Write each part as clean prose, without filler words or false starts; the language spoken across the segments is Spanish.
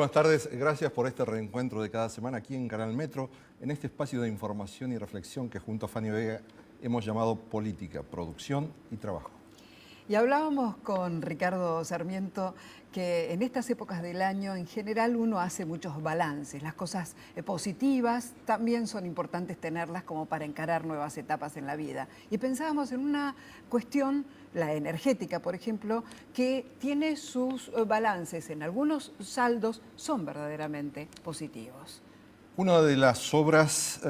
buenas tardes. Gracias por este reencuentro de cada semana aquí en Canal Metro, en este espacio de información y reflexión que junto a Fanny Vega hemos llamado Política, Producción y Trabajo. Y hablábamos con Ricardo Sarmiento que en estas épocas del año en general uno hace muchos balances. Las cosas positivas también son importantes tenerlas como para encarar nuevas etapas en la vida. Y pensábamos en una cuestión, la energética por ejemplo, que tiene sus balances. En algunos saldos son verdaderamente positivos. Una de las obras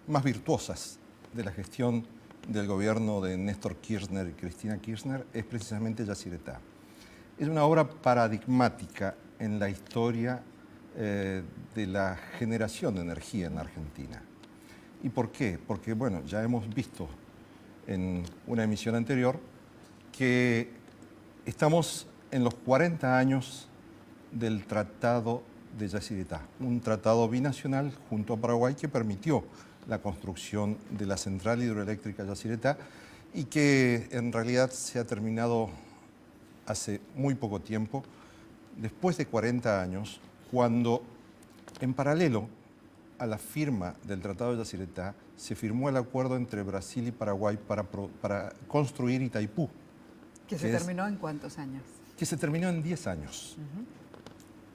más virtuosas de la gestión del gobierno de Néstor Kirchner y Cristina Kirchner es precisamente Yacyretá. Es una obra paradigmática en la historia de la generación de energía en Argentina. ¿Y por qué? Porque, bueno, ya hemos visto en una emisión anterior que estamos en los 40 años del Tratado de Yacyretá, un tratado binacional junto a Paraguay que permitió la construcción de la central hidroeléctrica Yacyretá y que en realidad se ha terminado hace muy poco tiempo, después de 40 años, cuando en paralelo a la firma del Tratado de Yacyretá se firmó el acuerdo entre Brasil y Paraguay para construir Itaipú. ¿Que se terminó en cuántos años? Que se terminó en 10 años.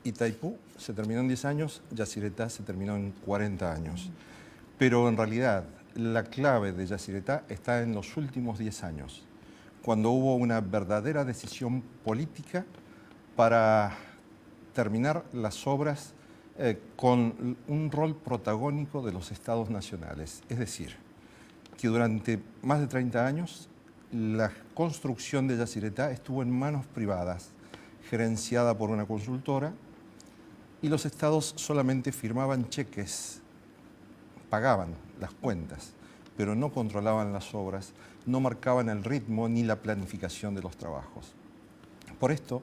Itaipú se terminó en 10 años, Yacyretá se terminó en 40 años. Pero en realidad la clave de Yacyretá está en los últimos 10 años, cuando hubo una verdadera decisión política para terminar las obras con un rol protagónico de los estados nacionales. Es decir, que durante más de 30 años la construcción de Yacyretá estuvo en manos privadas, gerenciada por una consultora, y los estados solamente firmaban cheques, pagaban las cuentas, pero no controlaban las obras, no marcaban el ritmo ni la planificación de los trabajos. Por esto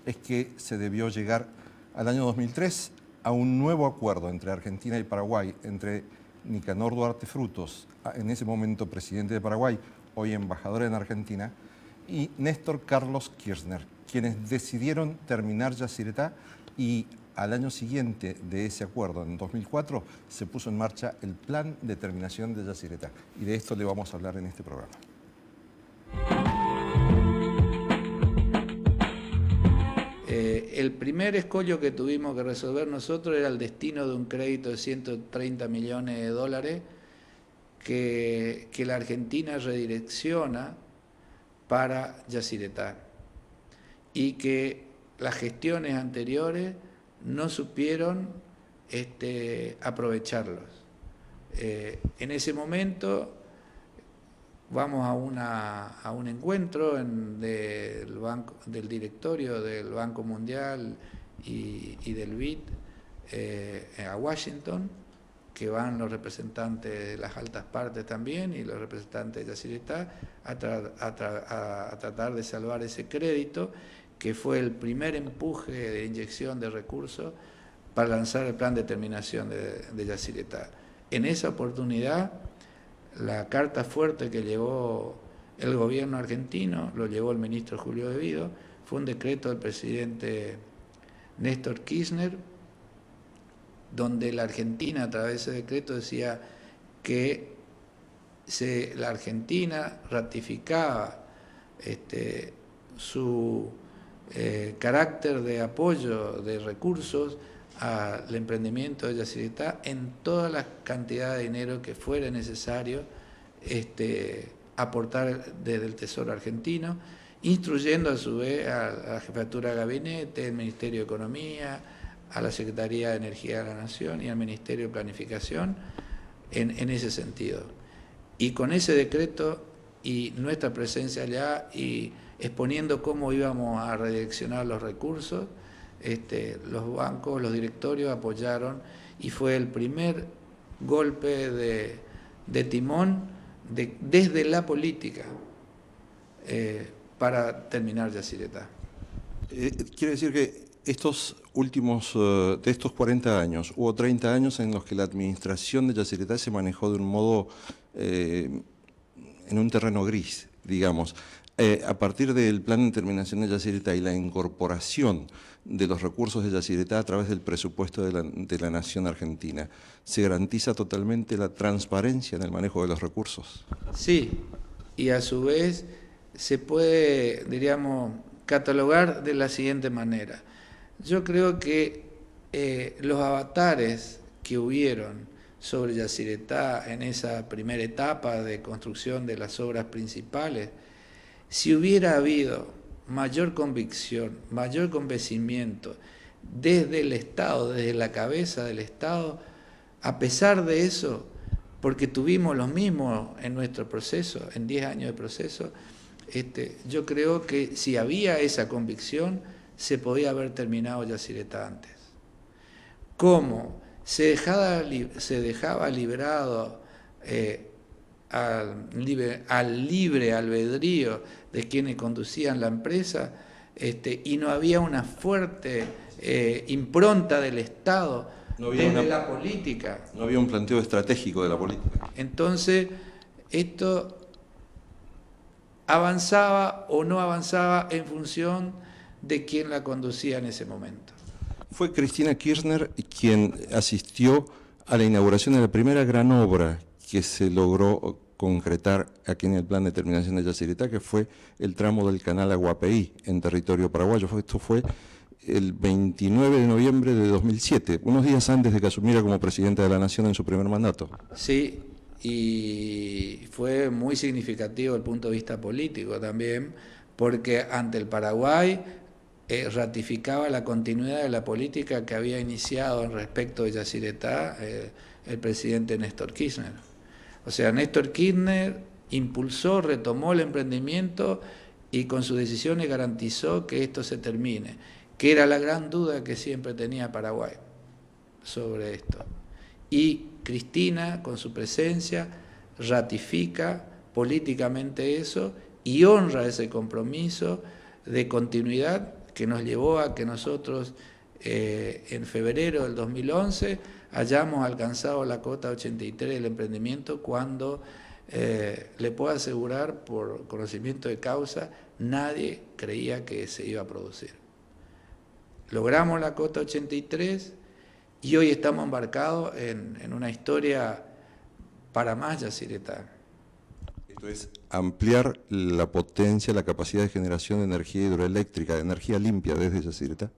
es que se debió llegar al año 2003 a un nuevo acuerdo entre Argentina y Paraguay, entre Nicanor Duarte Frutos, en ese momento presidente de Paraguay, hoy embajador en Argentina, y Néstor Carlos Kirchner, quienes decidieron terminar Yacyretá, y al año siguiente de ese acuerdo, en 2004, se puso en marcha el plan de terminación de Yacyretá. Y de esto le vamos a hablar en este programa. El primer escollo que tuvimos que resolver nosotros era el destino de un crédito de 130 millones de dólares que la Argentina redirecciona para Yacyretá y que las gestiones anteriores no supieron aprovecharlos. En ese momento vamos a un encuentro del directorio del Banco Mundial y del BID a Washington, que van los representantes de las altas partes también y los representantes de Yacyretá a tratar de salvar ese crédito, que fue el primer empuje de inyección de recursos para lanzar el plan de terminación de Yacyretá. En esa oportunidad, la carta fuerte que llevó el gobierno argentino, lo llevó el ministro Julio De Vido, fue un decreto del presidente Néstor Kirchner, donde la Argentina, a través de ese decreto, decía que la Argentina ratificaba su carácter de apoyo de recursos al emprendimiento de Yacyretá en toda la cantidad de dinero que fuera necesario aportar desde el Tesoro argentino, instruyendo a su vez a la Jefatura de Gabinete, el Ministerio de Economía, a la Secretaría de Energía de la Nación y al Ministerio de Planificación en ese sentido. Y con ese decreto y nuestra presencia allá y exponiendo cómo íbamos a redireccionar los recursos, los bancos, los directorios apoyaron y fue el primer golpe de timón desde la política para terminar Yacyretá. Quiere decir que estos últimos, de estos 40 años, hubo 30 años en los que la administración de Yacyretá se manejó de un modo, en un terreno gris, digamos. a partir del plan de terminación de Yacyretá y la incorporación de los recursos de Yacyretá a través del presupuesto de la Nación Argentina, ¿se garantiza totalmente la transparencia en el manejo de los recursos? Sí, y a su vez se puede, diríamos, catalogar de la siguiente manera. Yo creo que los avatares que hubieron sobre Yacyretá en esa primera etapa de construcción de las obras principales, si hubiera habido mayor convicción, mayor convencimiento desde el Estado, desde la cabeza del Estado, a pesar de eso, porque tuvimos los mismos en nuestro proceso, en 10 años de proceso, yo creo que si había esa convicción, se podía haber terminado Yacyretá antes. ¿Cómo? Se dejaba liberado al libre albedrío de quienes conducían la empresa, y no había una fuerte impronta del Estado desde la política. No había un planteo estratégico de la política. Entonces, esto avanzaba o no avanzaba en función de quién la conducía en ese momento. Fue Cristina Kirchner quien asistió a la inauguración de la primera gran obra que se logró concretar aquí en el plan de terminación de Yacyretá, que fue el tramo del canal Aguapeí en territorio paraguayo. Esto fue el 29 de noviembre de 2007, unos días antes de que asumiera como presidenta de la Nación en su primer mandato. Sí, y fue muy significativo desde el punto de vista político también, porque ante el Paraguay ratificaba la continuidad de la política que había iniciado en respecto de Yacyretá el presidente Néstor Kirchner. O sea, Néstor Kirchner impulsó, retomó el emprendimiento y con sus decisiones garantizó que esto se termine, que era la gran duda que siempre tenía Paraguay sobre esto. Y Cristina, con su presencia, ratifica políticamente eso y honra ese compromiso de continuidad que nos llevó a que nosotros en febrero del 2011 hayamos alcanzado la cota 83 del emprendimiento cuando, le puedo asegurar por conocimiento de causa, nadie creía que se iba a producir. Logramos la cota 83 y hoy estamos embarcados en una historia para más Yacyretá. Esto es ampliar la potencia, la capacidad de generación de energía hidroeléctrica, de energía limpia desde Yacyretá.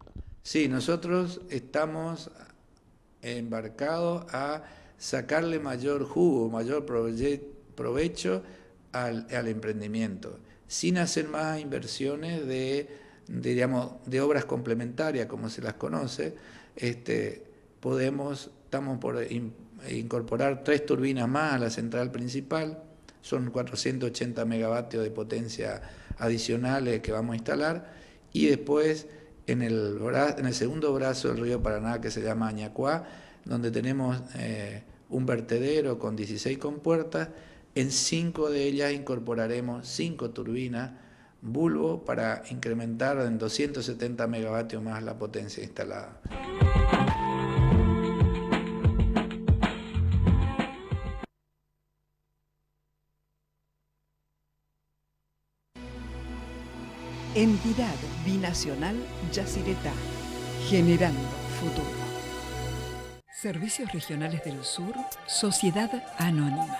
Sí, nosotros estamos embarcados a sacarle mayor jugo, mayor provecho al emprendimiento, sin hacer más inversiones de obras complementarias, como se las conoce. Estamos por incorporar 3 turbinas más a la central principal, son 480 megavatios de potencia adicionales que vamos a instalar, y después en el segundo brazo del río Paraná, que se llama Añacuá, donde tenemos un vertedero con 16 compuertas, en 5 de ellas incorporaremos 5 turbinas bulbo para incrementar en 270 megavatios más la potencia instalada. Entidad binacional Yacyretá, generando futuro. Servicios Regionales del Sur, Sociedad Anónima.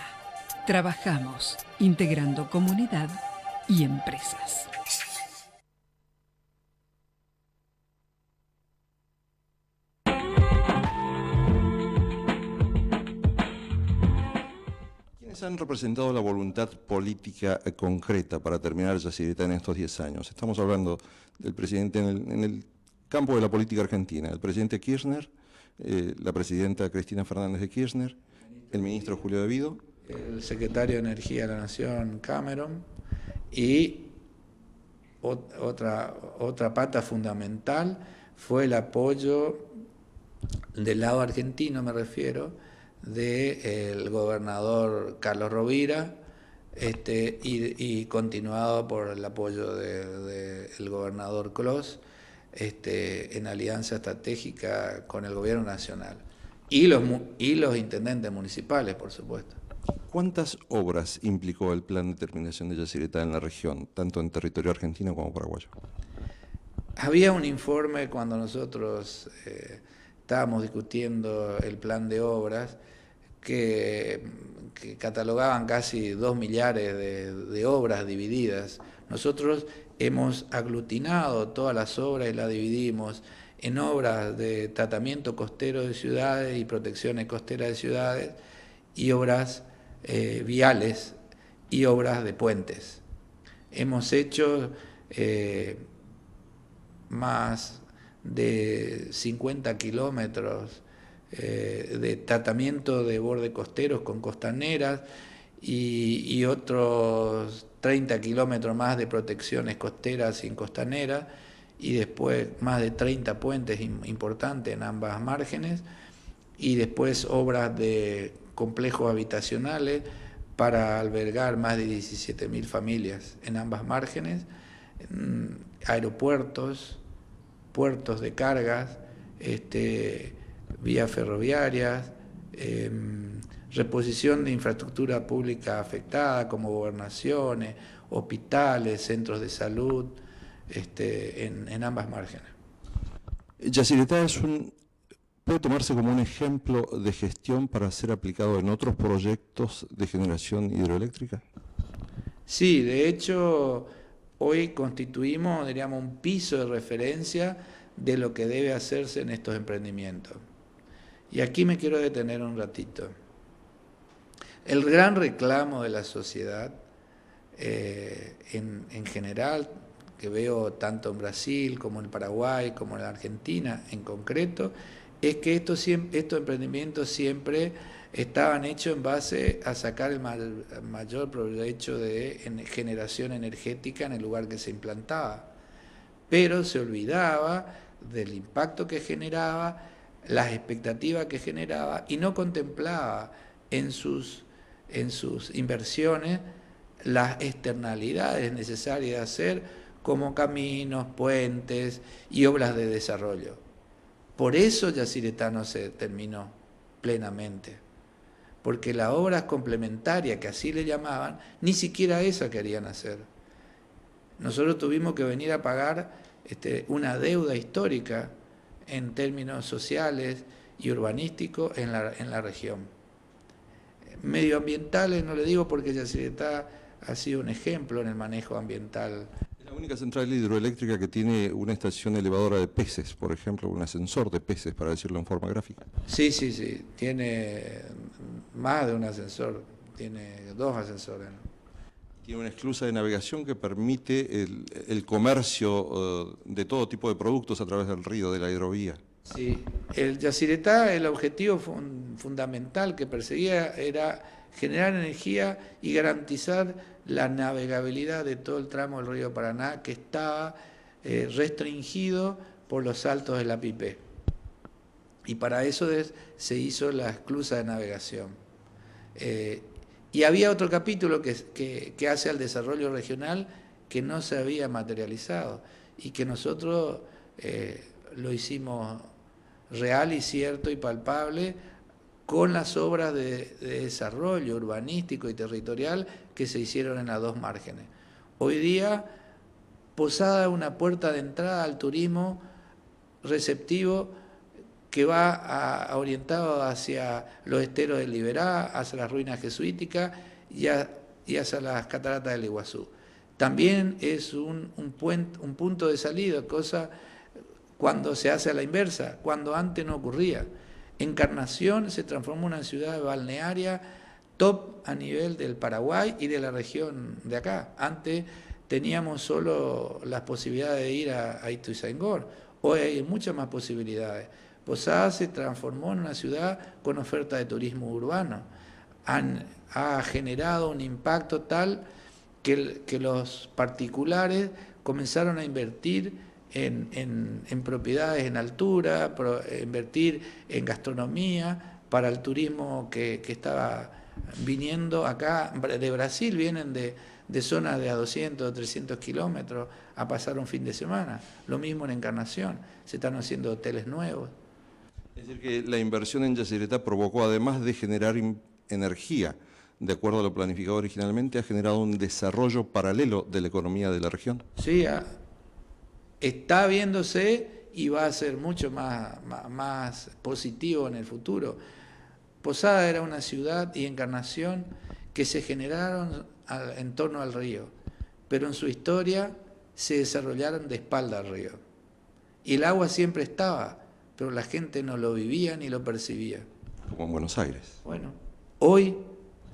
Trabajamos integrando comunidad y empresas. ¿Quiénes han representado la voluntad política concreta para terminar Yacyretá en estos 10 años? Estamos hablando del presidente en el campo de la política argentina, el presidente Kirchner, la presidenta Cristina Fernández de Kirchner, el ministro Julio De Vido, el secretario de Energía de la Nación, Cameron, y otra pata fundamental fue el apoyo del lado argentino, me refiero, del gobernador Carlos Rovira, y continuado por el apoyo del gobernador Clos, en alianza estratégica con el gobierno nacional y los intendentes municipales, por supuesto. ¿Cuántas obras implicó el plan de terminación de Yacyretá en la región, tanto en territorio argentino como paraguayo? Había un informe cuando nosotros estábamos discutiendo el plan de obras que catalogaban casi 2 millares de obras divididas. Nosotros hemos aglutinado todas las obras y las dividimos en obras de tratamiento costero de ciudades y protecciones costeras de ciudades y obras viales y obras de puentes. Hemos hecho más de 50 kilómetros de tratamiento de bordes costeros con costaneras y otros 30 kilómetros más de protecciones costeras sin costaneras y después más de 30 puentes importantes en ambas márgenes y después obras de complejos habitacionales para albergar más de 17.000 familias en ambas márgenes, aeropuertos, puertos de cargas, vías ferroviarias, reposición de infraestructura pública afectada como gobernaciones, hospitales, centros de salud, en ambas márgenes. Yacyretá puede tomarse como un ejemplo de gestión para ser aplicado en otros proyectos de generación hidroeléctrica. Sí, de hecho, hoy constituimos, diríamos, un piso de referencia de lo que debe hacerse en estos emprendimientos. Y aquí me quiero detener un ratito. El gran reclamo de la sociedad, en general, que veo tanto en Brasil como en Paraguay, como en la Argentina en concreto, es que estos emprendimientos siempre estaban hechos en base a sacar el mayor provecho de generación energética en el lugar que se implantaba. Pero se olvidaba del impacto que generaba, las expectativas que generaba y no contemplaba en sus inversiones las externalidades necesarias de hacer como caminos, puentes y obras de desarrollo. Por eso Yacyretá no se terminó plenamente, porque las obras complementarias, que así le llamaban, ni siquiera esa querían hacer. Nosotros tuvimos que venir a pagar una deuda histórica en términos sociales y urbanísticos en la región. Medioambientales no le digo porque Yacyretá ha sido un ejemplo en el manejo ambiental. Es la única central hidroeléctrica que tiene una estación elevadora de peces, por ejemplo, un ascensor de peces, para decirlo en forma gráfica. Sí, tiene más de un ascensor, tiene 2 ascensores, ¿no? Tiene una esclusa de navegación que permite el comercio de todo tipo de productos a través del río, de la hidrovía. Sí, el Yacyretá, el objetivo fundamental que perseguía era generar energía y garantizar la navegabilidad de todo el tramo del río Paraná que estaba restringido por los saltos de la Pipé. Y para eso se hizo la esclusa de navegación. Y había otro capítulo que hace al desarrollo regional que no se había materializado y que nosotros lo hicimos real y cierto y palpable con las obras de desarrollo urbanístico y territorial que se hicieron en las 2 márgenes. Hoy día, Posada es una puerta de entrada al turismo receptivo que va orientado hacia los esteros del Liberá, hacia las ruinas jesuíticas y hacia las cataratas del Iguazú. También es un punto de salida, cosa cuando se hace a la inversa, cuando antes no ocurría. Encarnación se transformó en una ciudad balnearia top a nivel del Paraguay y de la región de acá. Antes teníamos solo las posibilidades de ir a Ituzaingó, hoy hay muchas más posibilidades. Posada se transformó en una ciudad con oferta de turismo urbano. Ha generado un impacto tal que los particulares comenzaron a invertir en propiedades en altura, invertir en gastronomía para el turismo que estaba viniendo acá. De Brasil vienen de zonas de a 200 o 300 kilómetros a pasar un fin de semana. Lo mismo en Encarnación, se están haciendo hoteles nuevos. Es decir, que la inversión en Yacyretá provocó, además de generar energía, de acuerdo a lo planificado originalmente, ha generado un desarrollo paralelo de la economía de la región. Sí, está viéndose y va a ser mucho más positivo en el futuro. Posada era una ciudad y Encarnación que se generaron en torno al río, pero en su historia se desarrollaron de espalda al río. Y el agua siempre estaba, pero la gente no lo vivía ni lo percibía. Como en Buenos Aires. Bueno, hoy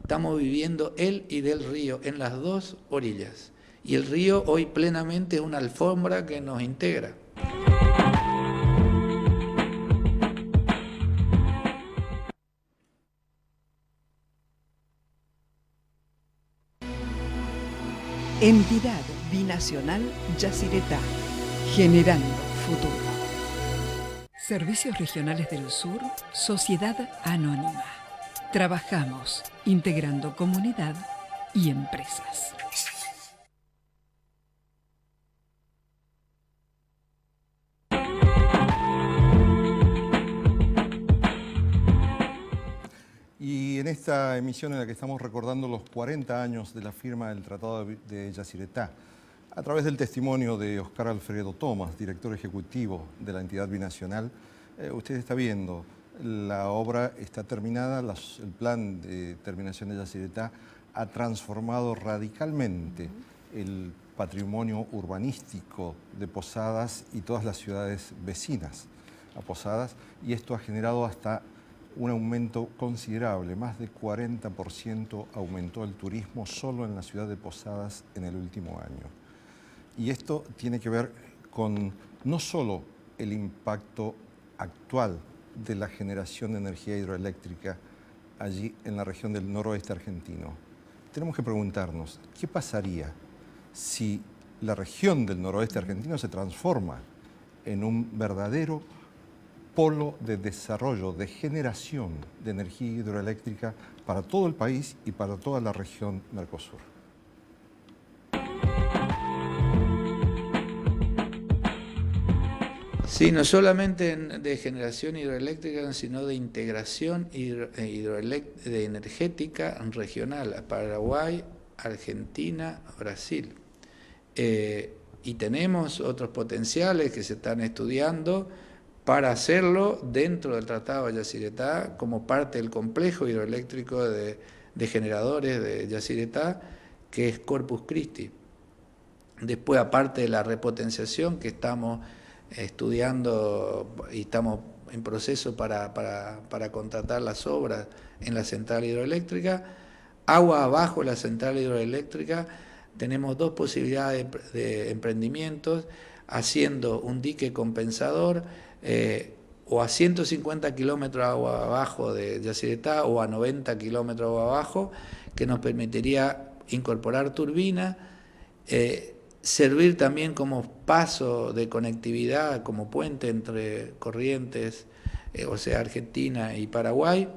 estamos viviendo el y del río en las dos orillas. Y el río hoy plenamente es una alfombra que nos integra. Entidad binacional Yacyretá, generando futuro. Servicios Regionales del Sur, Sociedad Anónima. Trabajamos integrando comunidad y empresas. Y en esta emisión en la que estamos recordando los 40 años de la firma del Tratado de Yacyretá, a través del testimonio de Oscar Alfredo Tomás, director ejecutivo de la entidad binacional, usted está viendo, la obra está terminada, el plan de terminación de Yacyretá ha transformado radicalmente el patrimonio urbanístico de Posadas y todas las ciudades vecinas a Posadas, y esto ha generado hasta un aumento considerable, más de 40% aumentó el turismo solo en la ciudad de Posadas en el último año. Y esto tiene que ver con no solo el impacto actual de la generación de energía hidroeléctrica allí en la región del noroeste argentino. Tenemos que preguntarnos, ¿qué pasaría si la región del noroeste argentino se transforma en un verdadero polo de desarrollo, de generación de energía hidroeléctrica para todo el país y para toda la región Mercosur? Sí, no solamente de generación hidroeléctrica, sino de integración energética regional, Paraguay, Argentina, Brasil. Y tenemos otros potenciales que se están estudiando para hacerlo dentro del Tratado de Yacyretá como parte del complejo hidroeléctrico de generadores de Yacyretá, que es Corpus Christi. Después, aparte de la repotenciación que estamos estudiando y estamos en proceso para contratar las obras en la central hidroeléctrica, agua abajo la central hidroeléctrica, tenemos dos posibilidades de emprendimientos, haciendo un dique compensador o a 150 kilómetros agua abajo de Yacyretá o a 90 kilómetros agua abajo, que nos permitiría incorporar turbinas, servir también como paso de conectividad, como puente entre Corrientes, o sea, Argentina y Paraguay,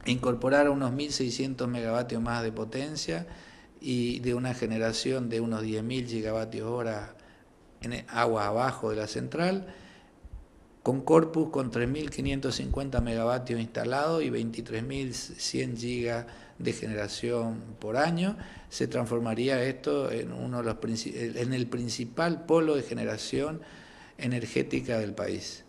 incorporar unos 1.600 megavatios más de potencia y de una generación de unos 10.000 gigavatios hora en agua abajo de la central, con Corpus con 3.550 megavatios instalados y 23.100 gigas de generación por año, se transformaría esto en el principal polo de generación energética del país.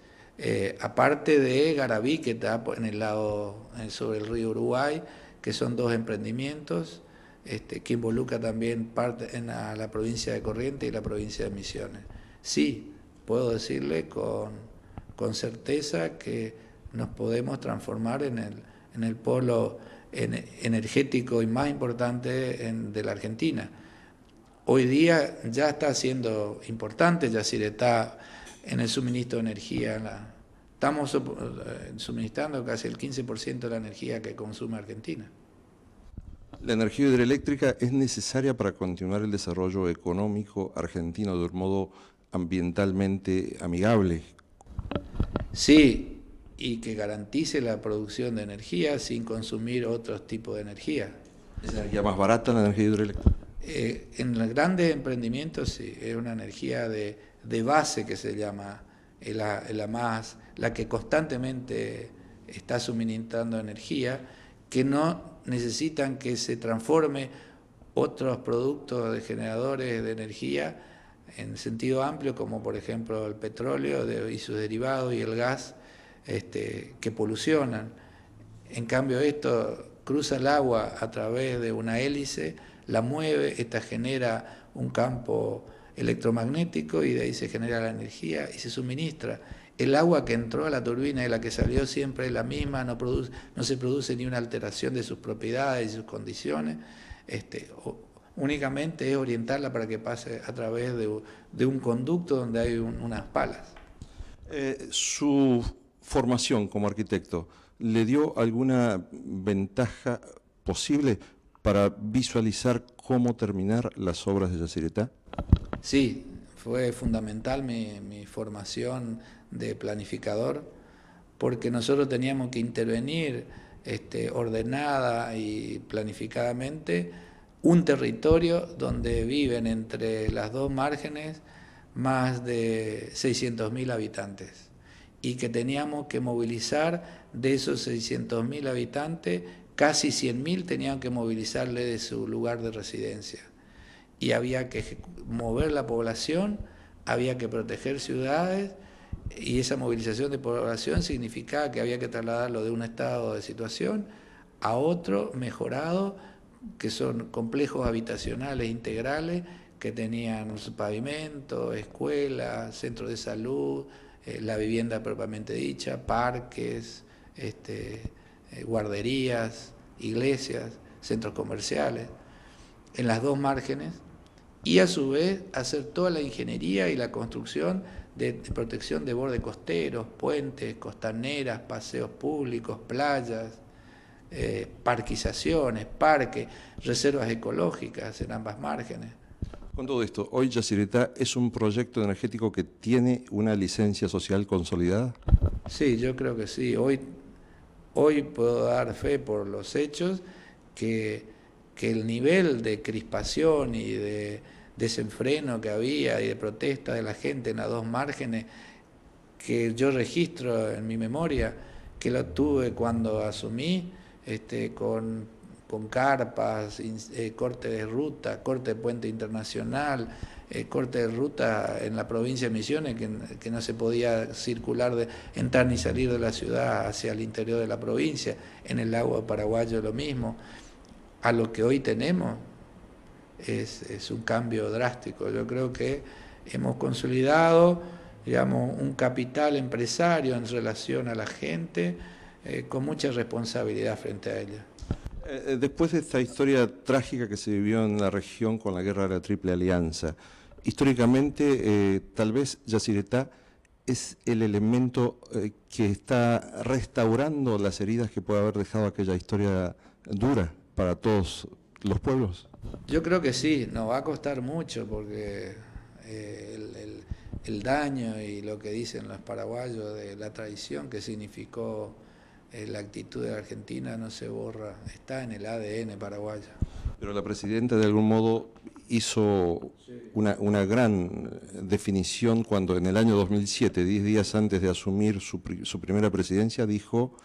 Aparte de Garabí, que está en el lado sobre el río Uruguay, que son dos emprendimientos, que involucra también parte en la provincia de Corrientes y la provincia de Misiones. Sí, puedo decirle con certeza que nos podemos transformar en el polo energético y más importante de la Argentina. Hoy día ya está siendo importante Yacyretá en el suministro de energía. Estamos suministrando casi el 15% de la energía que consume Argentina. ¿La energía hidroeléctrica es necesaria para continuar el desarrollo económico argentino de un modo ambientalmente amigable? Sí, y que garantice la producción de energía sin consumir otros tipos de energía. ¿Es energía más barata la energía hidroeléctrica? En los grandes emprendimientos sí, es una energía de base que se llama, la que constantemente está suministrando energía, que no necesitan que se transforme otros productos de generadores de energía en sentido amplio, como por ejemplo el petróleo y sus derivados y el gas, que polucionan. En cambio esto cruza el agua a través de una hélice, la mueve, esta genera un campo electromagnético y de ahí se genera la energía y se suministra. El agua que entró a la turbina y la que salió siempre es la misma, no se produce ni una alteración de sus propiedades y sus condiciones. Únicamente es orientarla para que pase a través de un conducto donde hay unas palas. Su formación como arquitecto, ¿le dio alguna ventaja posible para visualizar cómo terminar las obras de Yacyretá? Sí, fue fundamental mi formación de planificador, porque nosotros teníamos que intervenir ordenada y planificadamente un territorio donde viven entre las dos márgenes más de 600.000 habitantes y que teníamos que movilizar de esos 600.000 habitantes, casi 100.000 tenían que movilizarle de su lugar de residencia. Y había que mover la población, había que proteger ciudades, y esa movilización de población significaba que había que trasladarlo de un estado de situación a otro mejorado, que son complejos habitacionales integrales que tenían pavimento, escuelas, centros de salud, la vivienda propiamente dicha, parques, guarderías, iglesias, centros comerciales, en las dos márgenes, y a su vez hacer toda la ingeniería y la construcción de protección de bordes costeros, puentes, costaneras, paseos públicos, playas, parquizaciones, parques, reservas ecológicas en ambas márgenes. Con todo esto, ¿hoy Yacyretá es un proyecto energético que tiene una licencia social consolidada? Sí, yo creo que sí. Hoy puedo dar fe por los hechos que el nivel de crispación y de desenfreno que había y de protesta de la gente en las dos márgenes, que yo registro en mi memoria, que lo tuve cuando asumí, con carpas, corte de ruta, corte de puente internacional, corte de ruta en la provincia de Misiones, que no se podía circular, entrar ni salir de la ciudad hacia el interior de la provincia, en el lago paraguayo lo mismo. A lo que hoy tenemos es un cambio drástico. Yo creo que hemos consolidado, digamos, un capital empresario en relación a la gente, con mucha responsabilidad frente a ella. Después de esta historia trágica que se vivió en la región con la guerra de la Triple Alianza, históricamente tal vez Yacyretá es el elemento que está restaurando las heridas que puede haber dejado aquella historia dura para todos los pueblos. Yo creo que sí, nos va a costar mucho porque el daño y lo que dicen los paraguayos de la traición que significó la actitud de la Argentina no se borra, está en el ADN paraguayo. Pero la presidenta de algún modo hizo una gran definición cuando en el año 2007, 10 días antes de asumir su primera presidencia, dijo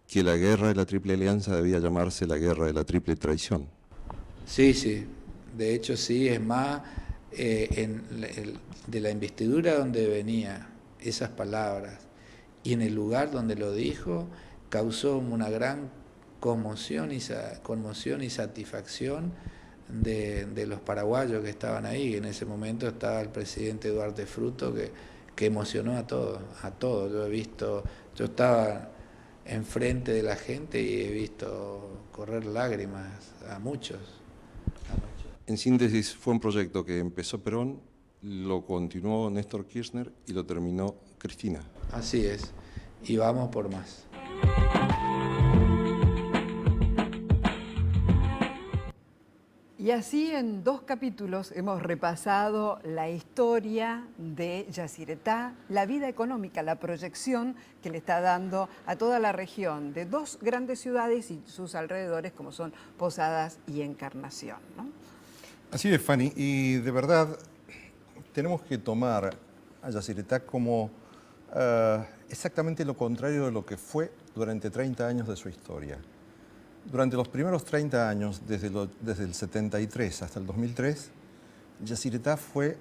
que la guerra de la Triple Alianza debía llamarse la guerra de la Triple Traición. Sí, sí, de hecho sí, es más, de la investidura donde venía esas palabras y en el lugar donde lo dijo, causó una gran conmoción y satisfacción de los paraguayos que estaban ahí. En ese momento estaba el presidente Duarte Fruto que emocionó a todos. Yo estaba enfrente de la gente y he visto correr lágrimas a muchos. En síntesis, fue un proyecto que empezó Perón, lo continuó Néstor Kirchner y lo terminó Cristina. Así es, y vamos por más. Y así en 2 capítulos hemos repasado la historia de Yacyretá, la vida económica, la proyección que le está dando a toda la región de 2 grandes ciudades y sus alrededores como son Posadas y Encarnación, ¿no? Así es, Fanny, y de verdad tenemos que tomar a Yacyretá como exactamente lo contrario de lo que fue durante 30 años de su historia. Durante los primeros 30 años, desde el 73 hasta el 2003, Yacyretá fue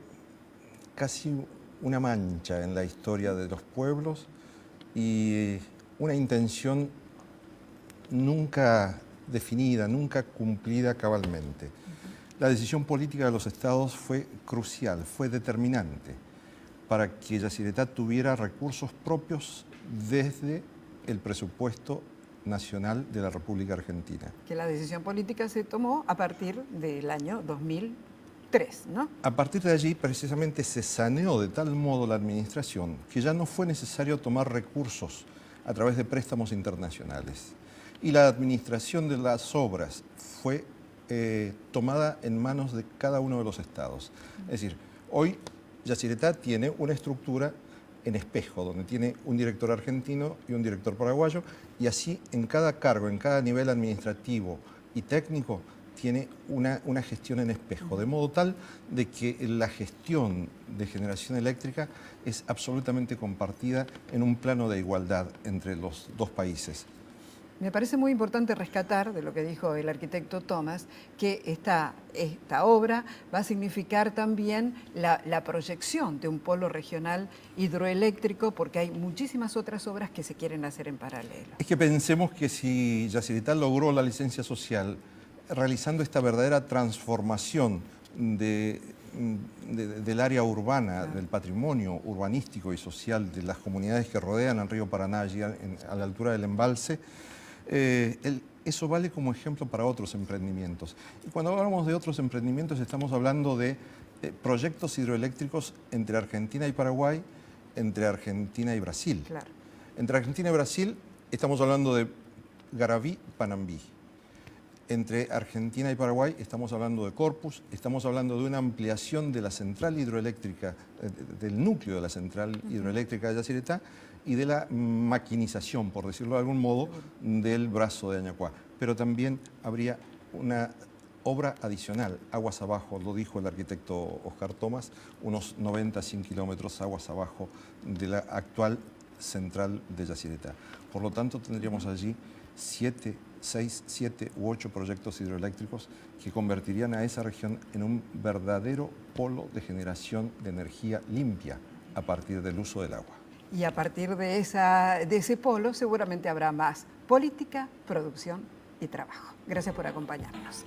casi una mancha en la historia de los pueblos y una intención nunca definida, nunca cumplida cabalmente. La decisión política de los estados fue crucial, fue determinante para que Yacyretá tuviera recursos propios desde el presupuesto nacional de la República Argentina. Que la decisión política se tomó a partir del año 2003, ¿no? A partir de allí, precisamente, se saneó de tal modo la administración que ya no fue necesario tomar recursos a través de préstamos internacionales. Y la administración de las obras fue tomada en manos de cada uno de los estados. Es decir, hoy Yacyretá tiene una estructura en espejo, donde tiene un director argentino y un director paraguayo, y así en cada cargo, en cada nivel administrativo y técnico, tiene una gestión en espejo, de modo tal de que la gestión de generación eléctrica es absolutamente compartida en un plano de igualdad entre los dos países. Me parece muy importante rescatar de lo que dijo el arquitecto Tomás, que esta obra va a significar también la proyección de un polo regional hidroeléctrico, porque hay muchísimas otras obras que se quieren hacer en paralelo. Es que pensemos que si Yacyretá logró la licencia social realizando esta verdadera transformación del área urbana, claro, del patrimonio urbanístico y social de las comunidades que rodean al río Paraná, allí a la altura del embalse, eso vale como ejemplo para otros emprendimientos. Y cuando hablamos de otros emprendimientos estamos hablando de proyectos hidroeléctricos entre Argentina y Paraguay, entre Argentina y Brasil. Claro. Entre Argentina y Brasil estamos hablando de Garaví, Panambí. Entre Argentina y Paraguay estamos hablando de Corpus, estamos hablando de una ampliación de la central hidroeléctrica, del núcleo de la central hidroeléctrica de Yacyretá y de la maquinización, por decirlo de algún modo, del brazo de Añacuá. Pero también habría una obra adicional, aguas abajo, lo dijo el arquitecto Oscar Tomás, unos 90-100 kilómetros aguas abajo de la actual central de Yacyretá. Por lo tanto, tendríamos allí 6, 7 u 8 proyectos hidroeléctricos que convertirían a esa región en un verdadero polo de generación de energía limpia a partir del uso del agua. Y a partir de ese polo seguramente habrá más política, producción y trabajo. Gracias por acompañarnos.